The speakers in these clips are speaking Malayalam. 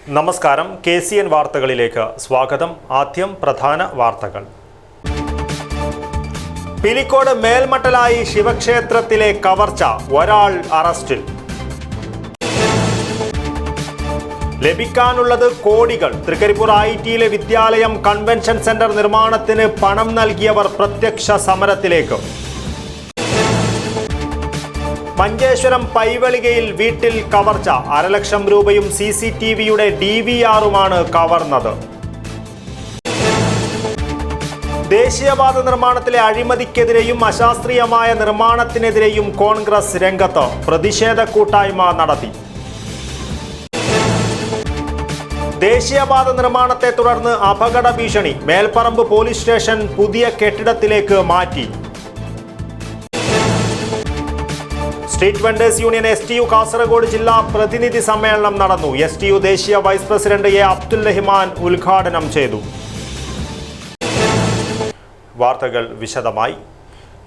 നമസ്കാരം, KCN വാർത്തകളിലേക്ക് സ്വാഗതം. ആദ്യം പ്രധാന വാർത്തകൾ. പിലിക്കോട് മേൽമട്ടലായി ശിവക്ഷേത്രത്തിലെ കവർച്ച, ഒരാൾ അറസ്റ്റിൽ. ലഭിക്കാനുള്ളത് കോടികൾ. തൃക്കരിപ്പൂർ ITയിലെ വിദ്യാലയം കൺവെൻഷൻ സെന്റർ നിർമ്മാണത്തിന് പണം നൽകിയവർ പ്രത്യക്ഷ സമരത്തിലേക്ക്. മഞ്ചേശ്വരം പൈവളികയിൽ വീട്ടിൽ കവർച്ച, 1,00,000 രൂപയും CCTVയുടെ DVRുമാണ് കവർന്നത്. ദേശീയപാത നിർമ്മാണത്തിലെ അഴിമതിക്കെതിരെയും അശാസ്ത്രീയമായ നിർമ്മാണത്തിനെതിരെയും കോൺഗ്രസ് രംഗത്ത്. പ്രതിഷേധ കൂട്ടായ്മ നടത്തി. ദേശീയപാത നിർമ്മാണത്തെ തുടർന്ന് അപകട ഭീഷണി. മേൽപ്പറമ്പ് പോലീസ് സ്റ്റേഷൻ പുതിയ കെട്ടിടത്തിലേക്ക് മാറ്റി. Street vendors union STU Kasaragod ജില്ലാ പ്രതിനിധി സമ്മേളനം നടന്നു. STU ദേശീയ vice president A. Abdul Rahman ഉദ്ഘാടനം ചെയ്തു. വാർത്തകൾ വിശദമായി.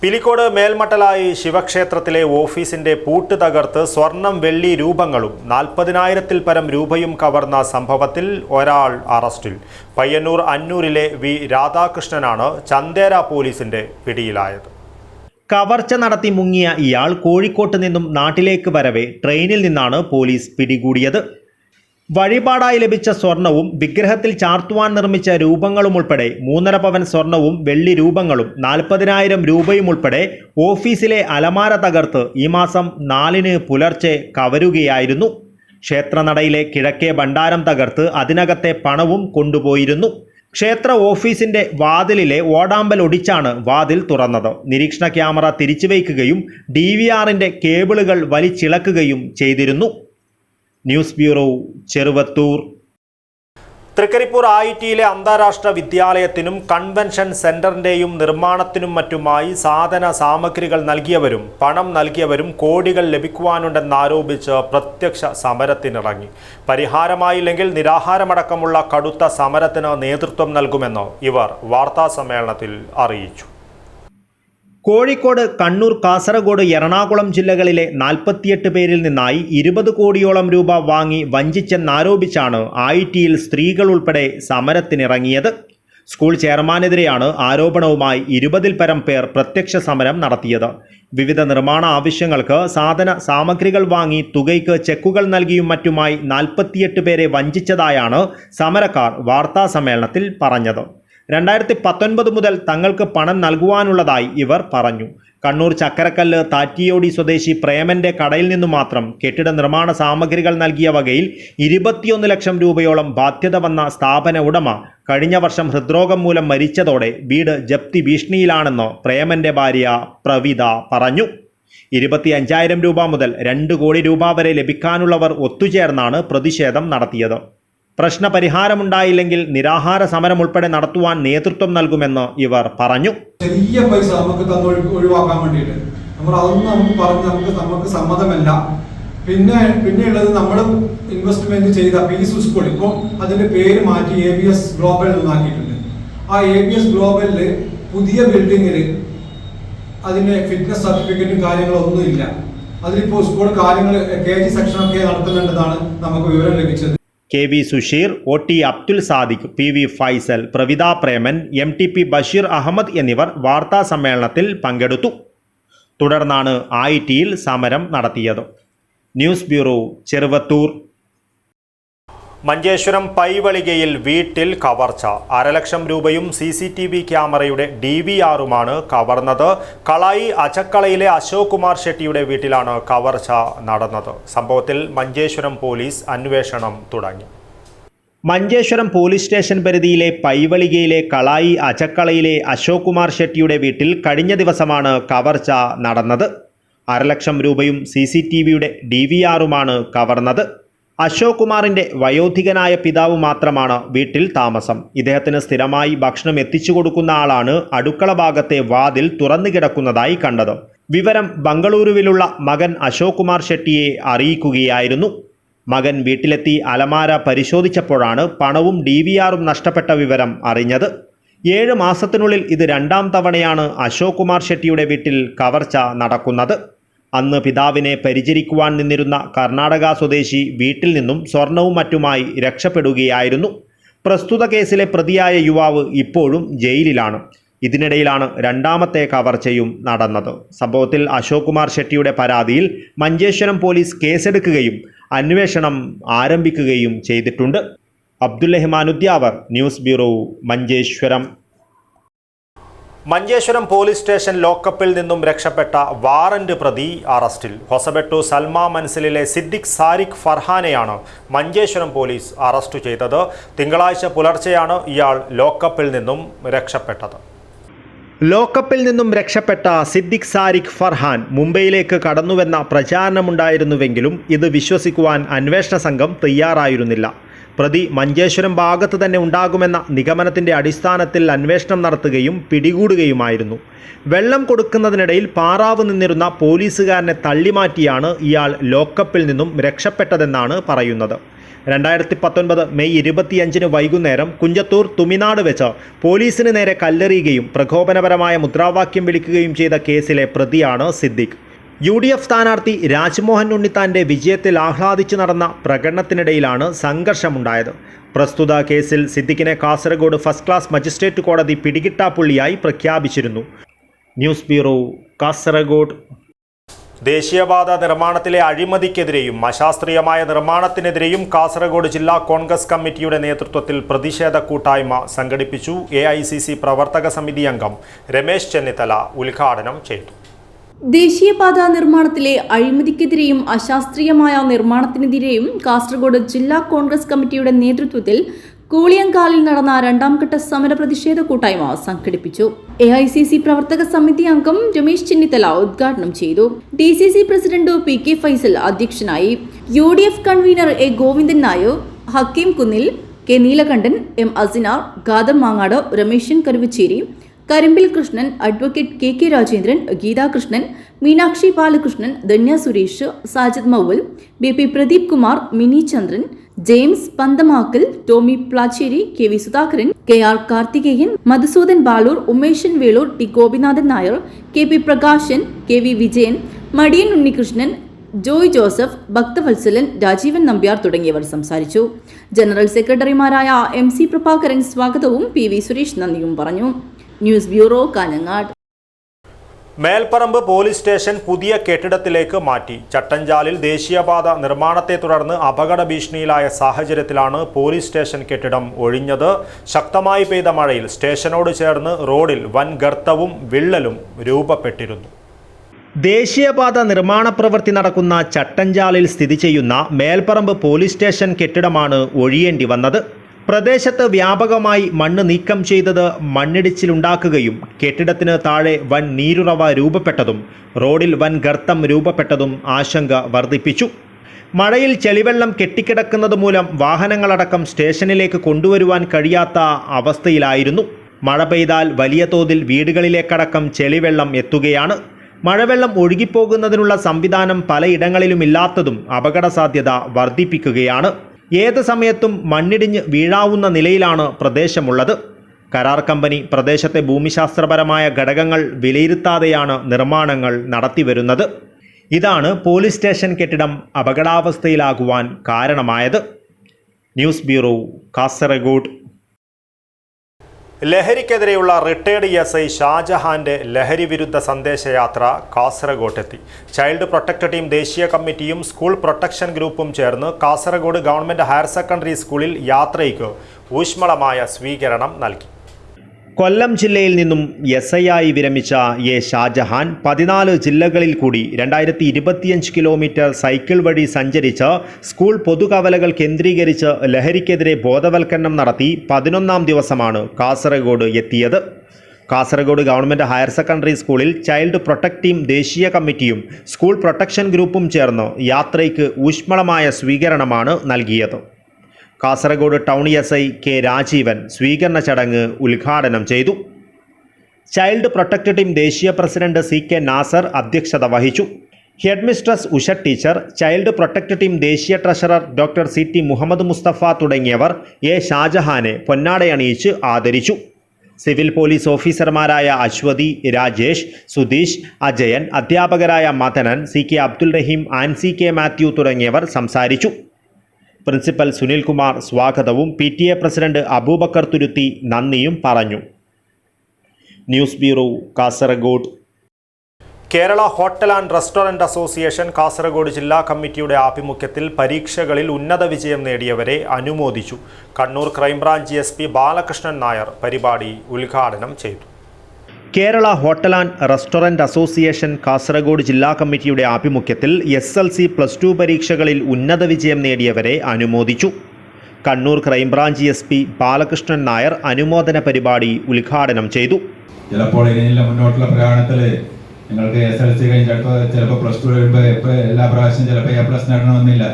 പിലിക്കോട് മേൽമട്ടലായി ശിവക്ഷേത്രത്തിലെ ഓഫീസിന്റെ പൂട്ട് തകർത്ത് സ്വർണം വെള്ളി രൂപങ്ങളും 40,000-ൽ പരം രൂപയും കവർന്ന സംഭവത്തിൽ ഒരാൾ അറസ്റ്റിൽ. പയ്യന്നൂർ അന്നൂരിലെ V. രാധാകൃഷ്ണനാണ് ചന്തേര പോലീസിന്റെ പിടിയിലായത്. കവർച്ച നടത്തി മുങ്ങിയ ഇയാൾ കോഴിക്കോട്ട് നിന്നും നാട്ടിലേക്ക് വരവെ ട്രെയിനിൽ നിന്നാണ് പോലീസ് പിടികൂടിയത്. വഴിപാടായി ലഭിച്ച സ്വർണവും വിഗ്രഹത്തിൽ ചാർത്തുവാൻ നിർമ്മിച്ച രൂപങ്ങളും ഉൾപ്പെടെ 3.5 പവൻ സ്വർണവും വെള്ളി രൂപങ്ങളും 40,000 രൂപയും ഉൾപ്പെടെ ഓഫീസിലെ അലമാര തകർത്ത് ഈ മാസം 4-ന് പുലർച്ചെ കവരുകയായിരുന്നു. ക്ഷേത്രനടയിലെ കിഴക്കേ ഭണ്ഡാരം തകർത്ത് അതിനകത്തെ പണവും കൊണ്ടുപോയിരുന്നു. ക്ഷേത്ര ഓഫീസിന്റെ വാതിലിലെ ഓടാമ്പൽ ഒടിച്ചാണ് വാതിൽ തുറന്നത്. നിരീക്ഷണ ക്യാമറ തിരിച്ചുവയ്ക്കുകയും DVRന്റെ കേബിളുകൾ വലിച്ചിളക്കുകയും ചെയ്തിരുന്നു. News bureau, Cheruvathur. തൃക്കരിപ്പൂർ ITയിലെ അന്താരാഷ്ട്ര വിദ്യാലയത്തിനും കൺവെൻഷൻ സെന്ററിന്റെയും നിർമ്മാണത്തിനും മറ്റുമായി സാധന സാമഗ്രികൾ നൽകിയവരും പണം നൽകിയവരും കോടികൾ ലഭിക്കുവാനുണ്ടെന്നാരോപിച്ച് പ്രത്യക്ഷ സമരത്തിനിറങ്ങി. പരിഹാരമായില്ലെങ്കിൽ നിരാഹാരമടക്കമുള്ള കടുത്ത സമരത്തിന് നേതൃത്വം നൽകുമെന്ന് ഇവർ വാർത്താസമ്മേളനത്തിൽ അറിയിച്ചു. കോഴിക്കോട്, കണ്ണൂർ, കാസർഗോഡ്, എറണാകുളം ജില്ലകളിലെ 48 പേരിൽ നിന്നായി 20 കോടിയോളം രൂപ വാങ്ങി വഞ്ചിച്ചെന്നാരോപിച്ചാണ് ITയിൽ സ്ത്രീകൾ ഉൾപ്പെടെ സമരത്തിനിറങ്ങിയത്. സ്കൂൾ ചെയർമാനെതിരെയാണ് ആരോപണവുമായി 20-ൽ പരം പേർ പ്രത്യക്ഷ സമരം നടത്തിയത്. വിവിധ നിർമ്മാണ ആവശ്യങ്ങൾക്ക് സാധന സാമഗ്രികൾ വാങ്ങി തുകയ്ക്ക് ചെക്കുകൾ നൽകിയും മറ്റുമായി 48 പേരെ വഞ്ചിച്ചതായാണ് സമരക്കാർ വാർത്താസമ്മേളനത്തിൽ പറഞ്ഞത്. 2019 മുതൽ തങ്ങൾക്ക് പണം നൽകുവാനുള്ളതായി ഇവർ പറഞ്ഞു. കണ്ണൂർ ചക്കരക്കല്ല് താറ്റിയോടി സ്വദേശി പ്രേമന്റെ കടയിൽ നിന്നു മാത്രം കെട്ടിട നിർമ്മാണ സാമഗ്രികൾ നൽകിയ വകയിൽ 21 ലക്ഷം രൂപയോളം ബാധ്യത വന്ന സ്ഥാപന ഉടമ കഴിഞ്ഞ വർഷം ഹൃദ്രോഗം മൂലം മരിച്ചതോടെ വീട് ജപ്തി ഭീഷണിയിലാണെന്ന് പ്രേമന്റെ ഭാര്യ പ്രവിത പറഞ്ഞു. 25,000 രൂപ മുതൽ 2 കോടി രൂപ വരെ ലഭിക്കാനുള്ളവർ ഒത്തുചേർന്നാണ് പ്രതിഷേധം നടത്തിയത്. പ്രശ്നപരിഹാരമുണ്ടായില്ലെങ്കിൽ നിരാഹാര സമരം ഉൾപ്പെടെ നടത്തുവാൻ നേതൃത്വം നൽകുമെന്ന് ഇവർ പറഞ്ഞു. ചെറിയ പൈസ നമുക്ക് ഒഴിവാക്കാൻ വേണ്ടിയിട്ട് അതൊന്നും നമുക്ക് സമ്മതമല്ല. പിന്നെയുള്ളത് നമ്മൾ ഇൻവെസ്റ്റ്മെന്റ് ചെയ്ത പീസ് സ്കൂൾ ഇപ്പോൾ അതിന്റെ പേര് മാറ്റി ABS ഗ്ലോബൽ എന്നാക്കിയിട്ടുണ്ട്. ആ ABS ഗ്ലോബലില് പുതിയ ബിൽഡിങ്ങിൽ അതിന്റെ ഫിറ്റ്നസ് സർട്ടിഫിക്കറ്റും കാര്യങ്ങളൊന്നും ഇല്ല. അതിലിപ്പോൾ സ്കൂൾ കാര്യങ്ങൾ KG സെക്ഷനൊക്കെ നടത്തുന്നുണ്ടെന്നാണ് നമുക്ക് വിവരം ലഭിച്ചത്. KV Susheer, OT Abdul Sadiq, PV Faisal, Pravitha Preman, MTP Basheer Ahmed എന്നിവർ വാർത്താ സമ്മേളനത്തിൽ പങ്കെടുത്തു. തുടർന്നാണ് ITയിൽ സമരം നടത്തിയത്. News bureau, Cheruvathur. മഞ്ചേശ്വരം പൈവളികയിൽ വീട്ടിൽ കവർച്ച, 1,00,000 രൂപയും CCTV ക്യാമറയുടെ DVRുമാണ് കവർന്നത്. കളായി അച്ചക്കളയിലെ അശോക് കുമാർ ഷെട്ടിയുടെ വീട്ടിലാണ് കവർച്ച നടന്നത്. സംഭവത്തിൽ മഞ്ചേശ്വരം പോലീസ് അന്വേഷണം തുടങ്ങി. മഞ്ചേശ്വരം പോലീസ് സ്റ്റേഷൻ പരിധിയിലെ പൈവളികയിലെ കളായി അച്ചക്കളയിലെ അശോക് കുമാർ ഷെട്ടിയുടെ വീട്ടിൽ കഴിഞ്ഞ ദിവസമാണ് കവർച്ച നടന്നത്. 1,00,000 രൂപയും CCTVയുടെ DVRുമാണ് കവർന്നത്. അശോക് കുമാറിൻ്റെ വയോധികനായ പിതാവ് മാത്രമാണ് വീട്ടിൽ താമസം. ഇദ്ദേഹത്തിന് സ്ഥിരമായി ഭക്ഷണം എത്തിച്ചു കൊടുക്കുന്ന ആളാണ് അടുക്കള ഭാഗത്തെ വാതിൽ തുറന്നു കിടക്കുന്നതായി കണ്ടത്. വിവരം ബംഗളൂരുവിലുള്ള മകൻ അശോക് കുമാർ ഷെട്ടിയെ അറിയിക്കുകയായിരുന്നു. മകൻ വീട്ടിലെത്തി അലമാര പരിശോധിച്ചപ്പോഴാണ് പണവും DVRും നഷ്ടപ്പെട്ട വിവരം അറിഞ്ഞത്. 7 മാസത്തിനുള്ളിൽ ഇത് 2ാം തവണയാണ് അശോക് കുമാർ ഷെട്ടിയുടെ വീട്ടിൽ കവർച്ച നടക്കുന്നത്. അന്ന് പിതാവിനെ പരിചരിക്കുവാൻ നിന്നിരുന്ന കർണാടക സ്വദേശി വീട്ടിൽ നിന്നും സ്വർണവും മറ്റുമായി രക്ഷപ്പെടുകയായിരുന്നു. പ്രസ്തുത കേസിലെ പ്രതിയായ യുവാവ് ഇപ്പോഴും ജയിലിലാണ്. ഇതിനിടയിലാണ് രണ്ടാമത്തെ കവർച്ചയും നടന്നത്. സംഭവത്തിൽ അശോക് കുമാർ ഷെട്ടിയുടെ പരാതിയിൽ മഞ്ചേശ്വരം പോലീസ് കേസെടുക്കുകയും അന്വേഷണം ആരംഭിക്കുകയും ചെയ്തിട്ടുണ്ട്. Abdul Udyavar, news bureau, Manjeshwaram. Manjeshwaram police station ലോക്കപ്പിൽ നിന്നും രക്ഷപ്പെട്ട വാറന്റ് പ്രതി അറസ്റ്റിൽ. ഹൊസബെട്ടു സൽമാ മൻസിലിലെ സിദ്ദിഖ് സാരിഖ് ഫർഹാനെയാണ് മഞ്ചേശ്വരം പോലീസ് അറസ്റ്റ് ചെയ്തത്. തിങ്കളാഴ്ച പുലർച്ചെയാണ് ഇയാൾ ലോക്കപ്പിൽ നിന്നും രക്ഷപ്പെട്ടത്. ലോക്കപ്പിൽ നിന്നും രക്ഷപ്പെട്ട സിദ്ദിഖ് സാരിഖ് ഫർഹാൻ മുംബൈയിലേക്ക് കടന്നുവെന്ന പ്രചാരണമുണ്ടായിരുന്നുവെങ്കിലും ഇത് വിശ്വസിക്കുവാൻ അന്വേഷണ സംഘം തയ്യാറായിരുന്നില്ല. പ്രതി മഞ്ചേശ്വരം ഭാഗത്ത് തന്നെ ഉണ്ടാകുമെന്ന നിഗമനത്തിൻ്റെ അടിസ്ഥാനത്തിൽ അന്വേഷണം നടത്തുകയും പിടികൂടുകയുമായിരുന്നു. വെള്ളം കൊടുക്കുന്നതിനിടയിൽ പാറാവ് നിന്നിരുന്ന പോലീസുകാരനെ തള്ളിമാറ്റിയാണ് ഇയാൾ ലോക്കപ്പിൽ നിന്നും രക്ഷപ്പെട്ടതെന്നാണ് പറയുന്നത്. 2019 മെയ് 25 വൈകുന്നേരം കുഞ്ചത്തൂർ തുമിനാട് വെച്ച് പോലീസിന് നേരെ കല്ലെറിയുകയും പ്രകോപനപരമായ മുദ്രാവാക്യം വിളിക്കുകയും ചെയ്ത കേസിലെ പ്രതിയാണ് സിദ്ദിഖ്. UDF സ്ഥാനാർത്ഥി രാജ്മോഹൻ ഉണ്ണിത്താൻ്റെ വിജയത്തിൽ ആഹ്ലാദിച്ചു നടന്ന പ്രകടനത്തിനിടയിലാണ് സംഘർഷമുണ്ടായത്. പ്രസ്തുത കേസിൽ സിദ്ദിഖിനെ കാസർഗോഡ് ഫസ്റ്റ് ക്ലാസ് മജിസ്ട്രേറ്റ് കോടതി പിടികിട്ടാപ്പുള്ളിയായി പ്രഖ്യാപിച്ചിരുന്നു. News bureau, Kasaragod. ദേശീയപാത നിർമ്മാണത്തിലെ അഴിമതിക്കെതിരെയും അശാസ്ത്രീയമായ നിർമ്മാണത്തിനെതിരെയും കാസർഗോഡ് ജില്ലാ കോൺഗ്രസ് കമ്മിറ്റിയുടെ നേതൃത്വത്തിൽ പ്രതിഷേധ കൂട്ടായ്മ സംഘടിപ്പിച്ചു. AICC പ്രവർത്തക സമിതി അംഗം രമേശ് ചെന്നിത്തല ഉദ്ഘാടനം ചെയ്തു. ദേശീയപാത നിർമ്മാണത്തിലെ അഴിമതിക്കെതിരെയും അശാസ്ത്രീയമായ നിർമ്മാണത്തിനെതിരെയും കാസർഗോഡ് ജില്ലാ കോൺഗ്രസ് കമ്മിറ്റിയുടെ നേതൃത്വത്തിൽ കൂളിയങ്കാലിൽ നടന്ന രണ്ടാംഘട്ട സമര പ്രതിഷേധ കൂട്ടായ്മ സംഘടിപ്പിച്ചു. AICC പ്രവർത്തക സമിതി അംഗം രമേശ് ചെന്നിത്തല ഉദ്ഘാടനം ചെയ്തു. DCC പ്രസിഡന്റ് PK ഫൈസൽ അധ്യക്ഷനായി. UDF convener A Govindan Nair, Hakeem Kunnil, K Neelakandan, M Asinar, Gadar Mangad, Rameshan Karuvacheri, Karimbil Krishnan, advocate KK Rajendran, Geetha Krishnan, Meenakshi Balakrishnan, Dhanya Suresh, Sajid Moul, BP Pradeep Kumar, Mini Chandran, James Panthamakkal, Tommy Placheri, KV Sudhakaran, KR Karthikeyan, Madhusudan Balur, Umeshan Velur, T Gopinathan Nair, KP Prakashan, KV Vijayan, Madiyan Unnikrishnan, Joy Joseph, Bhakthavalsalan, Rajeevan Nambiar തുടങ്ങിയവർ സംസാരിച്ചു. ജനറൽ സെക്രട്ടറിമാരായ MC പ്രഭാകരൻ സ്വാഗതവും PV സുരേഷ് നന്ദിയും പറഞ്ഞു. News bureau, Kanhangad. Melparamba police station പുതിയ കെട്ടിടത്തിലേക്ക് മാറ്റി. ചട്ടഞ്ചാലിൽ ദേശീയപാത നിർമ്മാണത്തെ തുടർന്ന് അപകട ഭീഷണിയിലായ സാഹചര്യത്തിലാണ് പോലീസ് സ്റ്റേഷൻ കെട്ടിടം ഒഴിഞ്ഞത്. ശക്തമായി പെയ്ത മഴയിൽ സ്റ്റേഷനോട് ചേർന്ന് റോഡിൽ വൻ ഗർത്തവും വിള്ളലും രൂപപ്പെട്ടിരുന്നു. ദേശീയപാത നിർമ്മാണ പ്രവൃത്തി നടക്കുന്ന ചട്ടഞ്ചാലിൽ സ്ഥിതി ചെയ്യുന്ന മേൽപ്പറമ്പ് പോലീസ് സ്റ്റേഷൻ കെട്ടിടമാണ് ഒഴിയേണ്ടി വന്നത്. പ്രദേശത്ത് വ്യാപകമായി മണ്ണ് നീക്കം ചെയ്തത് മണ്ണിടിച്ചിലുണ്ടാക്കുകയും കെട്ടിടത്തിന് താഴെ വൻ നീരുറവ രൂപപ്പെട്ടതും റോഡിൽ വൻ ഗർത്തം രൂപപ്പെട്ടതും ആശങ്ക വർദ്ധിപ്പിച്ചു. മഴയിൽ ചെളിവെള്ളം കെട്ടിക്കിടക്കുന്നത് മൂലം വാഹനങ്ങളടക്കം സ്റ്റേഷനിലേക്ക് കൊണ്ടുവരുവാൻ കഴിയാത്ത അവസ്ഥയിലായിരുന്നു. മഴ പെയ്താൽ വലിയ തോതിൽ വീടുകളിലേക്കടക്കം ചെളിവെള്ളം എത്തുകയാണ്. മഴവെള്ളം ഒഴുകിപ്പോകുന്നതിനുള്ള സംവിധാനം പലയിടങ്ങളിലുമില്ലാത്തതും അപകട സാധ്യത വർദ്ധിപ്പിക്കുകയാണ്. ഏത് സമയത്തും മണ്ണിടിഞ്ഞ് വീഴാവുന്ന നിലയിലാണ് പ്രദേശമുള്ളത്. കരാർ കമ്പനി പ്രദേശത്തെ ഭൂമിശാസ്ത്രപരമായ ഘടകങ്ങൾ വിലയിരുത്താതെയാണ് നിർമ്മാണങ്ങൾ നടത്തിവരുന്നത്. ഇതാണ് പോലീസ് സ്റ്റേഷൻ കെട്ടിടം അപകടാവസ്ഥയിലാകുവാൻ കാരണമായത്. News bureau, Kasaragod. ലഹരിക്കെതിരെയുള്ള റിട്ടയർഡ് SI ഷാജഹാന്റെ ലഹരി വിരുദ്ധ സന്ദേശയാത്ര കാസർഗോട്ടെത്തി. ചൈൽഡ് പ്രൊട്ടക്ട് ടീം ദേശീയ കമ്മിറ്റിയും സ്കൂൾ പ്രൊട്ടക്ഷൻ ഗ്രൂപ്പും ചേർന്ന് കാസർഗോഡ് ഗവൺമെൻറ് ഹയർ സെക്കൻഡറി സ്കൂളിൽ യാത്രയ്ക്ക് ഊഷ്മളമായ സ്വീകരണം നൽകി. കൊല്ലം ജില്ലയിൽ നിന്നും SI ആയി വിരമിച്ച A ഷാജഹാൻ 14 ജില്ലകളിൽ കൂടി 2025 കിലോമീറ്റർ സൈക്കിൾ വഴി സഞ്ചരിച്ച് സ്കൂൾ പൊതുകവലകൾ കേന്ദ്രീകരിച്ച് ലഹരിക്കെതിരെ ബോധവൽക്കരണം നടത്തി 11ാം ദിവസമാണ് കാസർഗോഡ് എത്തിയത്. കാസർഗോഡ് ഗവൺമെൻറ് ഹയർ സെക്കൻഡറി സ്കൂളിൽ ചൈൽഡ് പ്രൊട്ടക്ട് ടീം ദേശീയ കമ്മിറ്റിയും സ്കൂൾ പ്രൊട്ടക്ഷൻ ഗ്രൂപ്പും ചേർന്ന് യാത്രയ്ക്ക് ഊഷ്മളമായ സ്വീകരണമാണ് നൽകിയത്. Kasaragod town SI K Rajeevan സ്വീകരണ ചടങ്ങ് ഉദ്ഘാടനം ചെയ്തു. ചൈൽഡ് പ്രൊട്ടക്ട് ടീം ദേശീയ പ്രസിഡന്റ് CK നാസർ അധ്യക്ഷത വഹിച്ചു. Head mistress Usha teacher, child protect team ദേശീയ treasurer doctor CT Muhammad Musthafa തുടങ്ങിയവർ A ഷാജഹാനെ പൊന്നാടയണിയിച്ച് ആദരിച്ചു. സിവിൽ പോലീസ് ഓഫീസർമാരായ അശ്വതി, രാജേഷ്, സുധീഷ്, അജയൻ, അധ്യാപകരായ മദനൻ, CK അബ്ദുൽ റഹീം, ആൻസി കെ മാത്യു തുടങ്ങിയവർ സംസാരിച്ചു. പ്രിൻസിപ്പൽ സുനിൽകുമാർ സ്വാഗതവും PTA പ്രസിഡന്റ് അബൂബക്കർ തുരുത്തി നന്ദിയും പറഞ്ഞു. News bureau, Kasaragod. Kerala hotel and restaurant association Kasaragod ജില്ലാ കമ്മിറ്റിയുടെ ആഭിമുഖ്യത്തിൽ പരീക്ഷകളിൽ ഉന്നത വിജയം നേടിയവരെ അനുമോദിച്ചു. കണ്ണൂർ ക്രൈംബ്രാഞ്ച് SP ബാലകൃഷ്ണൻ നായർ പരിപാടി ഉദ്ഘാടനം ചെയ്തു. Kerala hotel and restaurant association Kasaragod ജില്ലാ കമ്മിറ്റിയുടെ ആഭിമുഖ്യത്തിൽ SLC+2 പരീക്ഷകളിൽ ഉന്നത വിജയം നേടിയവരെ അനുമോദിച്ചു. കണ്ണൂർ ക്രൈംബ്രാഞ്ച് SP ബാലകൃഷ്ണൻ നായർ അനുമോദന പരിപാടി ഉദ്ഘാടനം ചെയ്തു. ചിലപ്പോൾ ഇനിയുള്ള മുന്നോട്ടുള്ള പ്രയാണത്തിൽ നിങ്ങൾക്ക് SLC കഴിഞ്ഞിട്ട് ചിലപ്പോൾ +2 കഴിയുമ്പോൾ എല്ലാ പ്രാവശ്യം ചിലപ്പോൾ A+ നേടണമെന്നില്ല.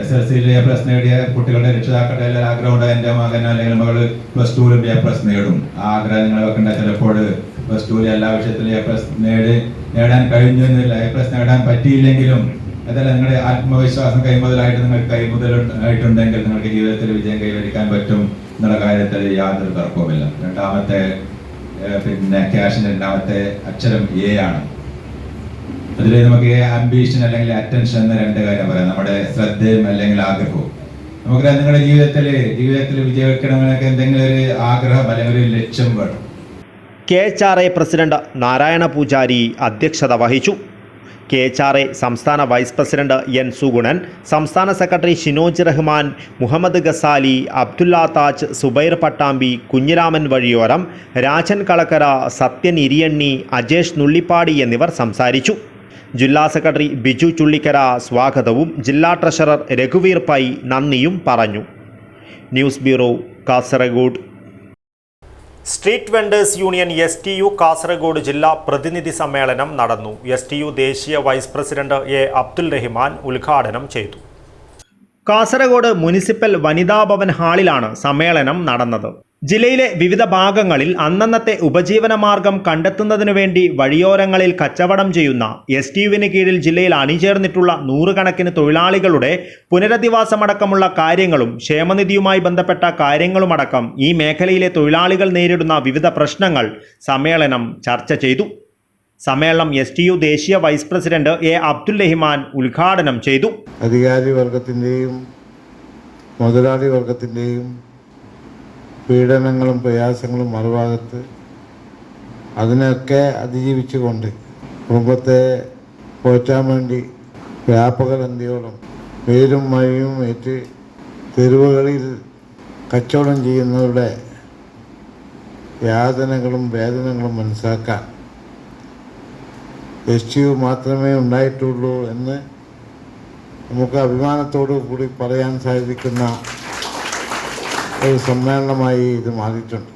SLCയിൽ A+ നേടിയ കുട്ടികളുടെ രക്ഷിതാക്കളുടെ എല്ലാ ആഗ്രഹമുണ്ട് എൻ്റെ മകൻ അല്ലെങ്കിൽ മകൾ +2ലും A+ നേടും. ആ ആഗ്രഹം നിങ്ങൾ വെക്കേണ്ട. ചിലപ്പോൾ +2ൽ എല്ലാ വിഷയത്തിലും A+ നേടാൻ കഴിഞ്ഞെന്നില്ല. A+ നേടാൻ പറ്റിയില്ലെങ്കിലും അതല്ല, നിങ്ങളുടെ ആത്മവിശ്വാസം കൈമുതലായിട്ടുണ്ടെങ്കിൽ നിങ്ങൾക്ക് ജീവിതത്തിൽ വിജയം കൈവരിക്കാൻ പറ്റും എന്നുള്ള കാര്യത്തിൽ യാതൊരു തർക്കവുമില്ല. രണ്ടാമത്തെ ക്യാഷിൻ്റെ രണ്ടാമത്തെ അക്ഷരം A ആണ്. അതിൽ നമുക്ക് ആംബിഷൻ അല്ലെങ്കിൽ അറ്റൻഷൻ എന്ന 2 കാര്യം പറയാം. നമ്മുടെ ശ്രദ്ധയും അല്ലെങ്കിൽ ആഗ്രഹവും. നമുക്ക് നിങ്ങളുടെ ജീവിതത്തിൽ വിജയിക്കണമെന്നൊക്കെ എന്തെങ്കിലും ഒരു ആഗ്രഹം അല്ലെങ്കിൽ ഒരു ലക്ഷ്യം വേണം. KHRA പ്രസിഡന്റ് നാരായണ പൂജാരി അധ്യക്ഷത വഹിച്ചു. KHRA സംസ്ഥാന വൈസ് പ്രസിഡന്റ് N സുഗുണൻ, സംസ്ഥാന സെക്രട്ടറി ഷിനോജ് റഹ്മാൻ, മുഹമ്മദ് ഗസാലി, അബ്ദുല്ല താജ്, സുബൈർ പട്ടാമ്പി, കുഞ്ഞിരാമൻ വഴിയോരം, രാജൻ കളക്കര, സത്യൻ ഇരിയണ്ണി, അജേഷ് നുള്ളിപ്പാടി എന്നിവർ സംസാരിച്ചു. ജില്ലാ സെക്രട്ടറി ബിജു ചുള്ളിക്കര സ്വാഗതവും ജില്ലാ ട്രഷറർ രഘുവീർ പൈ നന്ദിയും പറഞ്ഞു. News bureau, Kasaragod. Street vendors union STU Kasaragod ജില്ലാ പ്രതിനിധി സമ്മേളനം നടന്നു. STU ദേശീയ vice president A Abdul Rahman ഉദ്ഘാടനം ചെയ്തു. കാസർഗോഡ് മുനിസിപ്പൽ വനിതാ ഭവൻ ഹാളിലാണ് സമ്മേളനം നടന്നത്. ജില്ലയിലെ വിവിധ ഭാഗങ്ങളിൽ അന്നന്നത്തെ ഉപജീവന മാർഗം കണ്ടെത്തുന്നതിനു വേണ്ടി വഴിയോരങ്ങളിൽ കച്ചവടം ചെയ്യുന്ന STUവിന് കീഴിൽ ജില്ലയിൽ അണിചേർന്നിട്ടുള്ള 100 കണക്കിന് തൊഴിലാളികളുടെ പുനരധിവാസമടക്കമുള്ള കാര്യങ്ങളും ക്ഷേമനിധിയുമായി ബന്ധപ്പെട്ട കാര്യങ്ങളുമടക്കം ഈ മേഖലയിലെ തൊഴിലാളികൾ നേരിടുന്ന വിവിധ പ്രശ്നങ്ങൾ സമ്മേളനം ചർച്ച ചെയ്തു. സമ്മേളനം STU ദേശീയ vice president A Abdul Rahman ഉദ്ഘാടനം ചെയ്തു. അധികാരി വർഗത്തിൻ്റെയും മുതലാളി വർഗത്തിൻ്റെയും പീഡനങ്ങളും പ്രയാസങ്ങളും മറുഭാഗത്ത് അതിനൊക്കെ അതിജീവിച്ചുകൊണ്ട് കുടുംബത്തെ പോറ്റാൻ വേണ്ടി വ്യാപകലന്തിയോളം വെയിലും മഴയും ഏറ്റ് തെരുവുകളിൽ കച്ചവടം ചെയ്യുന്നവരുടെ യാതനകളും വേദനകളും മനസ്സിലാക്കാൻ STU മാത്രമേ ഉണ്ടായിട്ടുള്ളൂ എന്ന് നമുക്ക് അഭിമാനത്തോടു കൂടി പറയാൻ സാധിക്കുന്ന ഒരു സമ്മേളനമായി ഇത് മാറിയിട്ടുണ്ട്.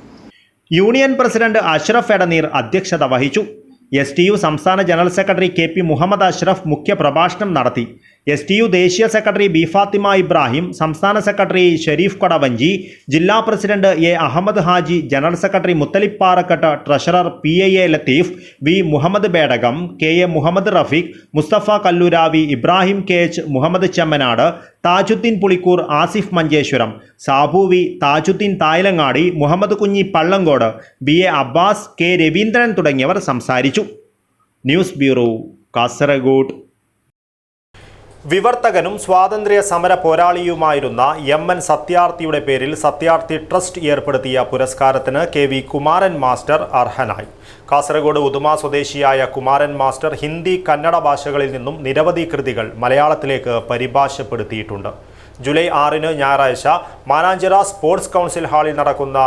യൂണിയൻ പ്രസിഡന്റ് അഷ്റഫ് എടനീർ അധ്യക്ഷത വഹിച്ചു. STU സംസ്ഥാന general secretary KP Muhammad Ashraf മുഖ്യ പ്രഭാഷണം നടത്തി. STU ദേശീയ സെക്രട്ടറി B ഫാത്തിമ ഇബ്രാഹിം, സംസ്ഥാന സെക്രട്ടറി ഷെരീഫ് കൊടവഞ്ചി, ജില്ലാ president A Ahmed Haji, general secretary Muthalib Parakkatt, treasurer PIA Latheef, V Muhammad Bedakam, KA Muhammad Rafeeq, Musthafa Kalluravi, Ibrahim KH, Muhammad Chemnad, Thajuddeen Pulikkur, Asif Manjeshwaram, Sabuvi, Thajuddeen Thayalangadi, Muhammad Kunhi Pallankode, BA Abbas, K Raveendran തുടങ്ങിയവർ സംസാരിച്ചു. News bureau, Kasaragod. വിവർത്തകനും സ്വാതന്ത്ര്യ സമര പോരാളിയുമായിരുന്ന MN സത്യാർത്ഥിയുടെ പേരിൽ സത്യാർത്ഥി ട്രസ്റ്റ് ഏർപ്പെടുത്തിയ പുരസ്കാരത്തിന് KV കുമാരൻ മാസ്റ്റർ അർഹനായി. കാസർഗോഡ് ഉദുമ സ്വദേശിയായ കുമാരൻ മാസ്റ്റർ ഹിന്ദി, കന്നഡ ഭാഷകളിൽ നിന്നും നിരവധി കൃതികൾ മലയാളത്തിലേക്ക് പരിഭാഷപ്പെടുത്തിയിട്ടുണ്ട്. ജൂലൈ 6 ഞായറാഴ്ച മാനാഞ്ചിറ സ്പോർട്സ് കൗൺസിൽ ഹാളിൽ നടക്കുന്ന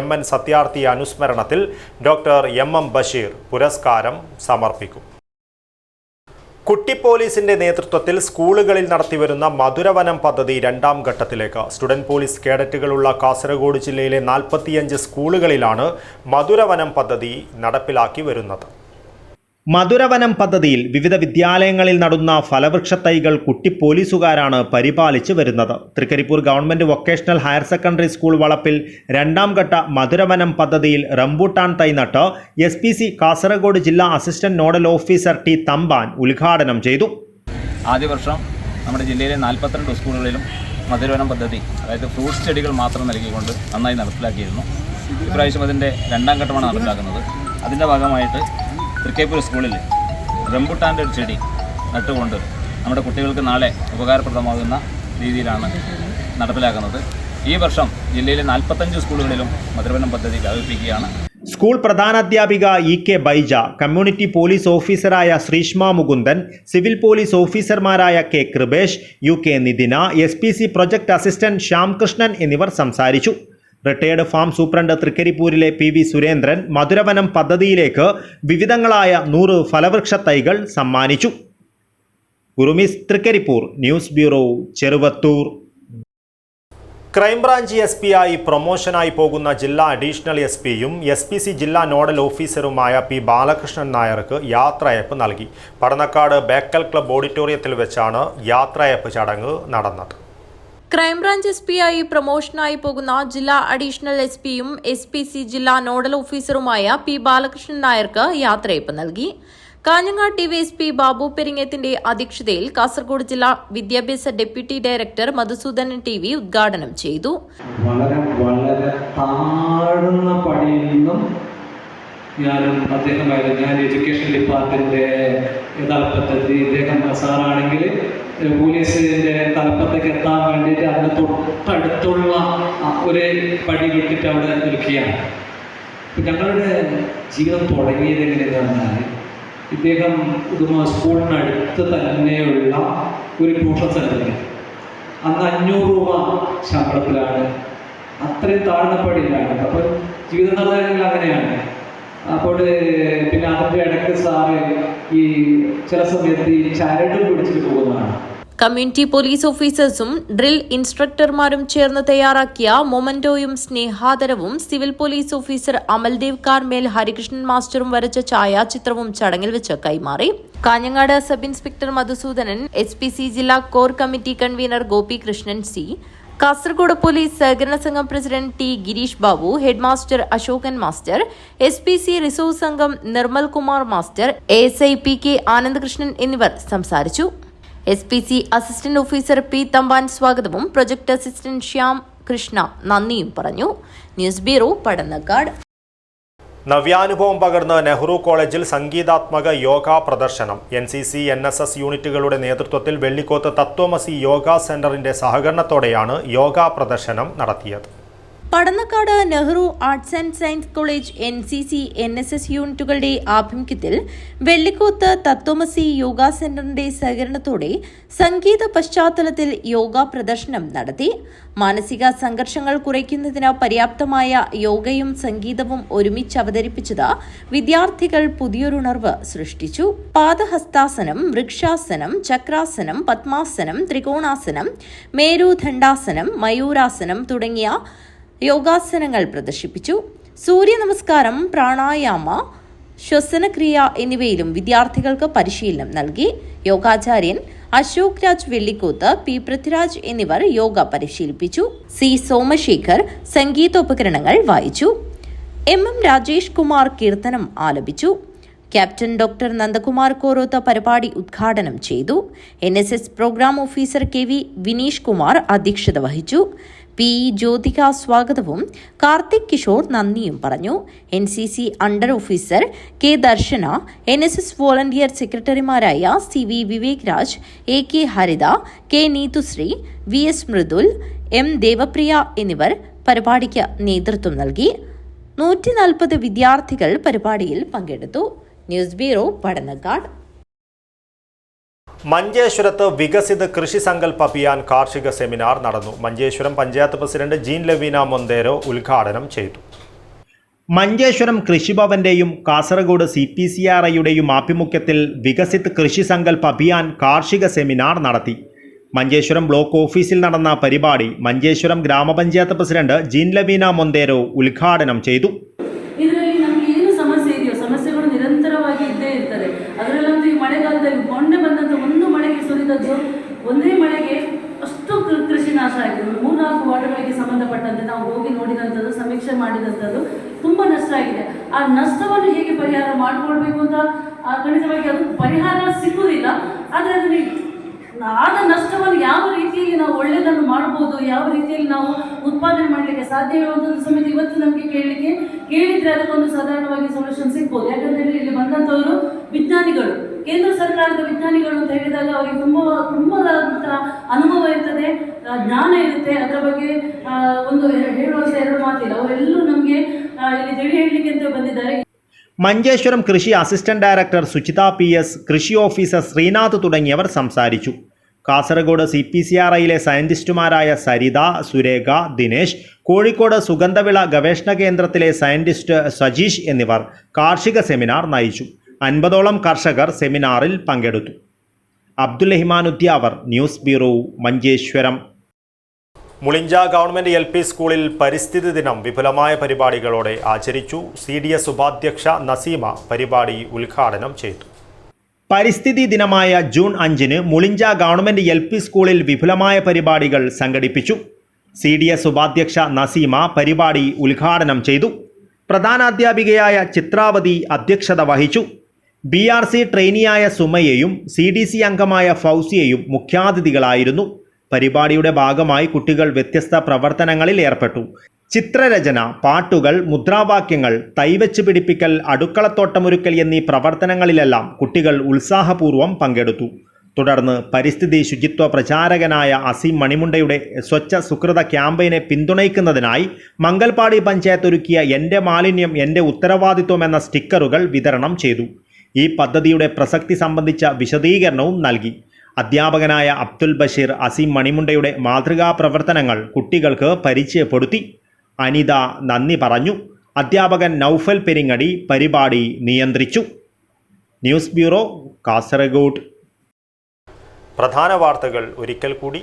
MN സത്യാർത്ഥി അനുസ്മരണത്തിൽ ഡോക്ടർ MM ബഷീർ പുരസ്കാരം സമർപ്പിക്കും. കുട്ടി പോലീസിന്റെ നേതൃത്വത്തിൽ സ്കൂളുകളിൽ നടത്തിവരുന്ന മധുരവനം പദ്ധതി 2ാം ഘട്ടത്തിലേക്ക്. സ്റ്റുഡന്റ് പോലീസ് കേഡറ്റുകളുള്ള കാസർഗോഡ് ജില്ലയിലെ 45 സ്കൂളുകളിലാണ് മധുരവനം പദ്ധതി നടപ്പിലാക്കി വരുന്നത്. മധുരവനം പദ്ധതിയിൽ വിവിധ വിദ്യാലയങ്ങളിൽ നടുന്ന ഫലവൃക്ഷ തൈകൾ കുട്ടി പോലീസുകാരാണ് പരിപാലിച്ചു വരുന്നത്. Trikaripur government vocational higher secondary school വളപ്പിൽ 2ാം ഘട്ട മധുരവനം പദ്ധതിയിൽ റംബൂട്ടാൻ തൈ നട്ട് SPC കാസർഗോഡ് ജില്ലാ assistant nodal officer T Thampan ഉദ്ഘാടനം ചെയ്തു. ആദ്യ വർഷം നമ്മുടെ ജില്ലയിലെ 42 സ്കൂളുകളിലും മധുരവനം പദ്ധതി, അതായത് ഫ്രൂട്ട്സ് ചെടികൾ മാത്രം നൽകിക്കൊണ്ട് നന്നായി നടപ്പിലാക്കിയിരുന്നു. ഇപ്രാവശ്യം അതിൻ്റെ 2ാം ഘട്ടമാണ് നടപ്പിലാക്കുന്നത്. അതിൻ്റെ ഭാഗമായിട്ട് തൃക്കേപ്പൂർ സ്കൂളിൽ റംബുട്ടാൻ്റെ ഒരു ചെടി നട്ടുകൊണ്ട് നമ്മുടെ കുട്ടികൾക്ക് നാളെ ഉപകാരപ്രദമാകുന്ന രീതിയിലാണ് നടപ്പിലാക്കുന്നത്. ഈ വർഷം ജില്ലയിലെ 45 സ്കൂളുകളിലും മധുരവനം പദ്ധതി വ്യാപിപ്പിക്കുകയാണ്. സ്കൂൾ പ്രധാനാധ്യാപിക EK ബൈജ, കമ്മ്യൂണിറ്റി പോലീസ് ഓഫീസറായ ശ്രീഷ്മ മുകുന്ദൻ, സിവിൽ പോലീസ് ഓഫീസർമാരായ K Krupesh, UK Nithina, SPC project assistant Shyamkrishnan എന്നിവർ സംസാരിച്ചു. റിട്ടയേർഡ് ഫാം സൂപ്രണ്ട് തൃക്കരിപ്പൂരിലെ PV സുരേന്ദ്രൻ മധുരവനം പദ്ധതിയിലേക്ക് വിവിധങ്ങളായ 100 ഫലവൃക്ഷ തൈകൾ സമ്മാനിച്ചു. Urumis Thrikkaripur, news bureau, Cheruvathur. Crime branch SP ആയി പ്രൊമോഷനായി പോകുന്ന ജില്ലാ അഡീഷണൽ SPയും SPC ജില്ലാ നോഡൽ ഓഫീസറുമായ P ബാലകൃഷ്ണൻ നായർക്ക് യാത്രയയപ്പ് നൽകി. പടന്നക്കാട് ബേക്കൽ ക്ലബ്ബ് ഓഡിറ്റോറിയത്തിൽ വെച്ചാണ് യാത്രയയപ്പ് ചടങ്ങ് നടന്നത്. ക്രൈംബ്രാഞ്ച് SP ആയി പ്രൊമോഷനായി പോകുന്ന ജില്ലാ അഡീഷണൽ SPയും SPC ജില്ലാ നോഡൽ ഓഫീസറുമായ P ബാലകൃഷ്ണൻ നായർക്ക് യാത്രയയപ്പ് നൽകി. കാഞ്ഞങ്ങാട് DYSP ബാബു പെരിങ്ങത്തിന്റെ അധ്യക്ഷതയിൽ കാസർഗോഡ് ജില്ലാ വിദ്യാഭ്യാസ ഡെപ്യൂട്ടി ഡയറക്ടർ മധുസൂദനൻ TV ഉദ്ഘാടനം ചെയ്തു. വളരെ താഴ്ന്ന പടിയിൽ നിന്നും ഞാനും അദ്ദേഹമായിരുന്നു. ഞാൻ എഡ്യൂക്കേഷൻ ഡിപ്പാർട്ട്മെന്റിന്റെ തലപ്പത്തെത്തി. ഇദ്ദേഹം സാറാണെങ്കിൽ പോലീസിന്റെ തലപ്പത്തേക്ക് എത്താൻ വേണ്ടിയിട്ട് അതിന് തൊട്ടടുത്തുള്ള ഒരു പടി വിട്ടിട്ട് അവിടെ നിൽക്കുകയാണ്. ഞങ്ങളുടെ ജീവിതം തുടങ്ങിയത് എങ്ങനെയെന്ന് പറഞ്ഞാൽ, ഇദ്ദേഹം സ്കൂളിനടുത്ത് തന്നെയുള്ള ഒരു ട്യൂഷൻ സെൻ്ററിൽ അന്ന് 500 രൂപ ശമ്പളത്തിലാണ്. അത്രയും താഴ്ന്ന പടിയിലാണ്. അപ്പോൾ ജീവിതം നടത്തുകയാണെങ്കിൽ അങ്ങനെയാണ്. അപ്പോൾ പിന്നെ അതിൻ്റെ ഇടയ്ക്ക് സാറ് ഈ ചില സമയത്ത് ഈ ചരടും പിടിച്ചിട്ട് പോകുന്നതാണ്. കമ്മ്യൂണിറ്റി പോലീസ് ഓഫീസേഴ്സും ഡ്രിൽ ഇൻസ്ട്രക്ടർമാരും ചേർന്ന് തയ്യാറാക്കിയ മൊമന്റോയും സ്നേഹാദരവും civil police officer Amaldev Carmel Harikrishnan മാസ്റ്ററും വരച്ച ഛായാചിത്രവും ചടങ്ങിൽ വെച്ച് കൈമാറി. Kanhangad sub inspector Madhusudanan, SPC ജില്ലാ core committee convener Gopikrishnan C, Kasaragod police സഹകരണ സംഘം president T Gireesh Babu, head master Ashokan master, SPC resource സംഘം Nirmal Kumar master, ASI PK Anandakrishnan എന്നിവർ സംസാരിച്ചു. SPC assistant officer P Thampan സ്വാഗതവും പ്രൊജക്ട് അസിസ്റ്റന്റ് ശ്യാം കൃഷ്ണ നന്ദിയും പറഞ്ഞു. News bureau, Padannakkad. നവ്യാനുഭവം പകർന്ന് നെഹ്റു കോളേജിൽ സംഗീതാത്മക യോഗ പ്രദർശനം. NCC NSS യൂണിറ്റുകളുടെ നേതൃത്വത്തിൽ വെള്ളിക്കോത്ത് തത്വമസി യോഗ സെന്ററിന്റെ സഹകരണത്തോടെയാണ് യോഗ പ്രദർശനം നടത്തിയത്. Padannakkad Nehru arts and science college NCC NSS യൂണിറ്റുകളുടെ ആഭിമുഖ്യത്തിൽ വെള്ളിക്കോത്ത് തത്വമസി യോഗ സെന്ററിന്റെ സഹകരണത്തോടെ സംഗീത പശ്ചാത്തലത്തിൽ യോഗ പ്രദർശനം നടത്തി. മാനസിക സംഘർഷങ്ങൾ കുറയ്ക്കുന്നതിന് പര്യാപ്തമായ യോഗയും സംഗീതവും ഒരുമിച്ച് അവതരിപ്പിച്ചത് വിദ്യാർത്ഥികൾ പുതിയൊരുണർവ് സൃഷ്ടിച്ചു. പാദഹസ്താസനം, വൃക്ഷാസനം, ചക്രാസനം, പത്മാസനം, ത്രികോണാസനം, മേരുദണ്ഡാസനം, മയൂരാസനം തുടങ്ങിയ യോഗാസനങ്ങൾ പ്രദർശിപ്പിച്ചു. സൂര്യ നമസ്കാരം, പ്രാണായാമ, ശ്വസനക്രിയ എന്നിവയിലും വിദ്യാർത്ഥികൾക്ക് പരിശീലനം നൽകി. യോഗാചാര്യൻ അശോക് രാജ് വെള്ളിക്കോത്ത്, P പൃഥ്വിരാജ് എന്നിവർ യോഗ പരിശീലിപ്പിച്ചു. C സോമശേഖർ സംഗീതോപകരണങ്ങൾ വായിച്ചു. MM രാജേഷ് കുമാർ കീർത്തനം ആലപിച്ചു. ക്യാപ്റ്റൻ ഡോക്ടർ നന്ദകുമാർ കോരോത്ത പരിപാടി ഉദ്ഘാടനം ചെയ്തു. NSS programme officer KV Vineesh Kumar അധ്യക്ഷത വഹിച്ചു. P ജ്യോതിക സ്വാഗതവും കാർത്തിക് കിഷോർ നന്ദിയും പറഞ്ഞു. NCC അണ്ടർ ഓഫീസർ K ദർശന, NSS വോളണ്ടിയർ സെക്രട്ടറിമാരായ CV വിവേക് രാജ്, AK ഹരിത, K നീതുശ്രീ, VS Mridul, M Devapriya എന്നിവർ പരിപാടിക്ക് നേതൃത്വം നൽകി. 140 വിദ്യാർത്ഥികൾ പരിപാടിയിൽ പങ്കെടുത്തു. News bureau, Padannakkad. മഞ്ചേശ്വരത്ത് വികസിത കൃഷി സങ്കല്പ അഭിയാൻ കാർഷിക സെമിനാർ നടന്നു. മഞ്ചേശ്വരം പഞ്ചായത്ത് പ്രസിഡന്റ് ജീൻ ലവീന മൊന്തേരോ ഉദ്ഘാടനം ചെയ്തു. മഞ്ചേശ്വരം കൃഷിഭവന്റെയും കാസർഗോഡ് CPCRIയുടെയും ആഭിമുഖ്യത്തിൽ വികസിത് കൃഷി സങ്കല്പ അഭിയാൻ കാർഷിക സെമിനാർ നടത്തി. മഞ്ചേശ്വരം ബ്ലോക്ക് ഓഫീസിൽ നടന്ന പരിപാടി മഞ്ചേശ്വരം ഗ്രാമപഞ്ചായത്ത് പ്രസിഡന്റ് ജീൻ ലവീന മൊന്തേരോ ഉദ്ഘാടനം ചെയ്തു. ಸಮಸ್ಯೆಗಳು ನಿರಂತರವಾಗಿ ಇದ್ದೇ ಇರ್ತದೆ. ಅದರಲ್ಲಂತೂ ಈ ಮಳೆಗಾಲದಲ್ಲಿ ಮೊನ್ನೆ ಬಂದಂಥ ಒಂದು ಮಳೆಗೆ ಸುರಿದದ್ದು, ಒಂದೇ ಮಳೆಗೆ ಅಷ್ಟು ಕೃಷಿ ನಾಶ ಆಗಿದೆ. 3-4 ವಾರ್ಡ್ಗಳಿಗೆ ಸಂಬಂಧಪಟ್ಟಂತೆ ನಾವು ಹೋಗಿ ನೋಡಿದಂಥದ್ದು, ಸಮೀಕ್ಷೆ ಮಾಡಿದಂಥದ್ದು ತುಂಬ ನಷ್ಟ ಆಗಿದೆ. ಆ ನಷ್ಟವನ್ನು ಹೇಗೆ ಪರಿಹಾರ ಮಾಡಿಕೊಳ್ಬೇಕು ಅಂತ ಖಂಡಿತವಾಗಿ ಅದು ಪರಿಹಾರ ಸಿಗುವುದಿಲ್ಲ. ಆದರೆ ಅದನ್ನು ಆದ ನಷ್ಟವನ್ನು ಯಾವ ರೀತಿಯಲ್ಲಿ ನಾವು ಒಳ್ಳೆಯದನ್ನು ಮಾಡ್ಬೋದು, ಯಾವ ರೀತಿಯಲ್ಲಿ ನಾವು ಉತ್ಪಾದನೆ ಮಾಡಲಿಕ್ಕೆ ಸಾಧ್ಯ ಇರುವಂಥದ್ದು ಸಮೇತ ಇವತ್ತು ನಮಗೆ ಕೇಳಿದರೆ ಅದಕ್ಕೊಂದು ಸಾಧಾರಣವಾಗಿ ಸೊಲ್ಯೂಷನ್ ಸಿಗ್ಬೋದು. ಯಾಕಂದರೆ ಇಲ್ಲಿ ಬಂದಂಥವರು ವಿಜ್ಞಾನಿಗಳು, ಕೇಂದ್ರ ಸರ್ಕಾರದ ವಿಜ್ಞಾನಿಗಳು ಅಂತ ಹೇಳಿದಾಗ ಅವರಿಗೆ ತುಂಬಾದಂಥ ಅನುಭವ ಇರ್ತದೆ, ಜ್ಞಾನ ಇರುತ್ತೆ. ಅದರ ಬಗ್ಗೆ ಒಂದು ಹೇಳುವಂಥ ಎರಡು ಮಾತಿಲ್ಲ. ಅವರೆಲ್ಲರೂ ನಮಗೆ ಇಲ್ಲಿ ತಿಳಿ ಹೇಳಲಿಕ್ಕೆ ಅಂತ ಬಂದಿದ್ದಾರೆ. മഞ്ചേശ്വരം കൃഷി അസിസ്റ്റന്റ് ഡയറക്ടർ സുചിത PS, കൃഷി ഓഫീസർ ശ്രീനാഥ് തുടങ്ങിയവർ സംസാരിച്ചു. കാസർഗോഡ് CPCRIയിലെ സയന്റിസ്റ്റുമാരായ സരിത, സുരേഖ, ദിനേശ്, കോഴിക്കോട് സുഗന്ധവിള ഗവേഷണ കേന്ദ്രത്തിലെ സയന്റിസ്റ്റ് സജീഷ് എന്നിവർ കാർഷിക സെമിനാർ നയിച്ചു. 50ഓളം കർഷകർ സെമിനാറിൽ പങ്കെടുത്തു. Abdul Rahman Udyavar, news bureau, Manjeshwaram. Mulinja government LP സ്കൂളിൽ പരിസ്ഥിതി ദിനം വിപുലമായ പരിപാടികളോടെ ആചരിച്ചു. CDS ഉപാധ്യക്ഷ നസീമ പരിപാടി ഉദ്ഘാടനം ചെയ്തു. പരിസ്ഥിതി ദിനമായ ജൂൺ 5-ന് മുളിഞ്ച ഗവൺമെൻറ് LP സ്കൂളിൽ വിപുലമായ പരിപാടികൾ സംഘടിപ്പിച്ചു. CDS ഉപാധ്യക്ഷ നസീമ പരിപാടി ഉദ്ഘാടനം ചെയ്തു. പ്രധാനാധ്യാപികയായ ചിത്രാവതി അധ്യക്ഷത വഹിച്ചു. BRC ട്രെയിനിയായ സുമയെയും CDC അംഗമായ ഫൗസിയയും മുഖ്യാതിഥികളായിരുന്നു. പരിപാടിയുടെ ഭാഗമായി കുട്ടികൾ വ്യത്യസ്ത പ്രവർത്തനങ്ങളിൽ ഏർപ്പെട്ടു. ചിത്രരചന, പാട്ടുകൾ, മുദ്രാവാക്യങ്ങൾ, തൈവച്ച് പിടിപ്പിക്കൽ, അടുക്കളത്തോട്ടമൊരുക്കൽ എന്നീ പ്രവർത്തനങ്ങളിലെല്ലാം കുട്ടികൾ ഉത്സാഹപൂർവ്വം പങ്കെടുത്തു. തുടർന്ന് പരിസ്ഥിതി ശുചിത്വ പ്രചാരകനായ അസീം മണിമുണ്ടയുടെ സ്വച്ഛ സുഹൃത ക്യാമ്പയിനെ പിന്തുണയ്ക്കുന്നതിനായി മംഗൽപാടി പഞ്ചായത്ത് ഒരുക്കിയ എൻ്റെ മാലിന്യം എൻ്റെ ഉത്തരവാദിത്വം എന്ന സ്റ്റിക്കറുകൾ വിതരണം ചെയ്തു. ഈ പദ്ധതിയുടെ പ്രസക്തി സംബന്ധിച്ച വിശദീകരണവും നൽകി. അധ്യാപകനായ അബ്ദുൽ ബഷീർ അസീം മണിമുണ്ടയുടെ മാതൃകാ പ്രവർത്തനങ്ങൾ കുട്ടികൾക്ക് പരിചയപ്പെടുത്തി. അനിത നന്ദി പറഞ്ഞു. അധ്യാപകൻ നൗഫൽ പെരിങ്ങടി പരിപാടി നിയന്ത്രിച്ചു. News bureau, Kasaragod. പ്രധാന വാർത്തകൾ ഒരിക്കൽ കൂടി.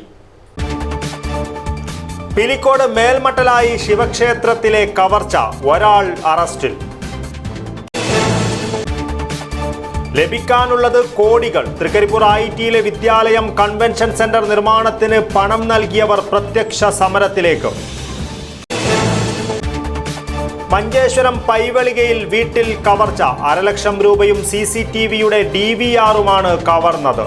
പിലിക്കോട് മേൽമട്ടലായി ശിവക്ഷേത്രത്തിലെ കവർച്ച, ഒരാൾ അറസ്റ്റിൽ. ലഭിക്കാനുള്ളത് കോടികൾ. തൃക്കരിപ്പൂർ ITയിലെ വിദ്യാലയം കൺവെൻഷൻ സെന്റർ നിർമ്മാണത്തിന് പണം നൽകിയവർ പ്രത്യക്ഷ സമരത്തിലേക്ക്. മഞ്ചേശ്വരം പൈവളികയിൽ വീട്ടിൽ കവർച്ച, 1,00,000 രൂപയും CCTVയുടെ DVRുമാണ് കവർന്നത്.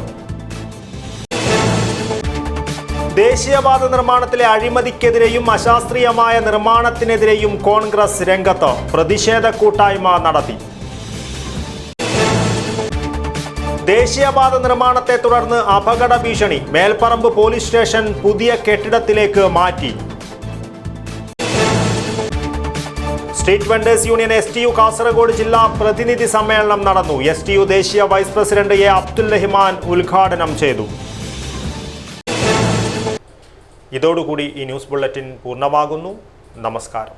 ദേശീയപാത നിർമ്മാണത്തിലെ അഴിമതിക്കെതിരെയും അശാസ്ത്രീയമായ നിർമ്മാണത്തിനെതിരെയും കോൺഗ്രസ് രംഗത്ത്. പ്രതിഷേധ കൂട്ടായ്മ നടത്തി. ദേശീയപാത നിർമ്മാണത്തെ തുടർന്ന് അപകട ഭീഷണി. മേൽപ്പറമ്പ് പോലീസ് സ്റ്റേഷൻ പുതിയ കെട്ടിടത്തിലേക്ക് മാറ്റി. Street vendors union STU Kasaragod ജില്ലാ പ്രതിനിധി സമ്മേളനം നടന്നു. STU ദേശീയ vice president A. Abdul Rahman ഉദ്ഘാടനം ചെയ്തു. ഇതോടുകൂടി ഈ ന്യൂസ് ബുള്ളറ്റിൻ പൂർണ്ണമാകുന്നു. നമസ്കാരം.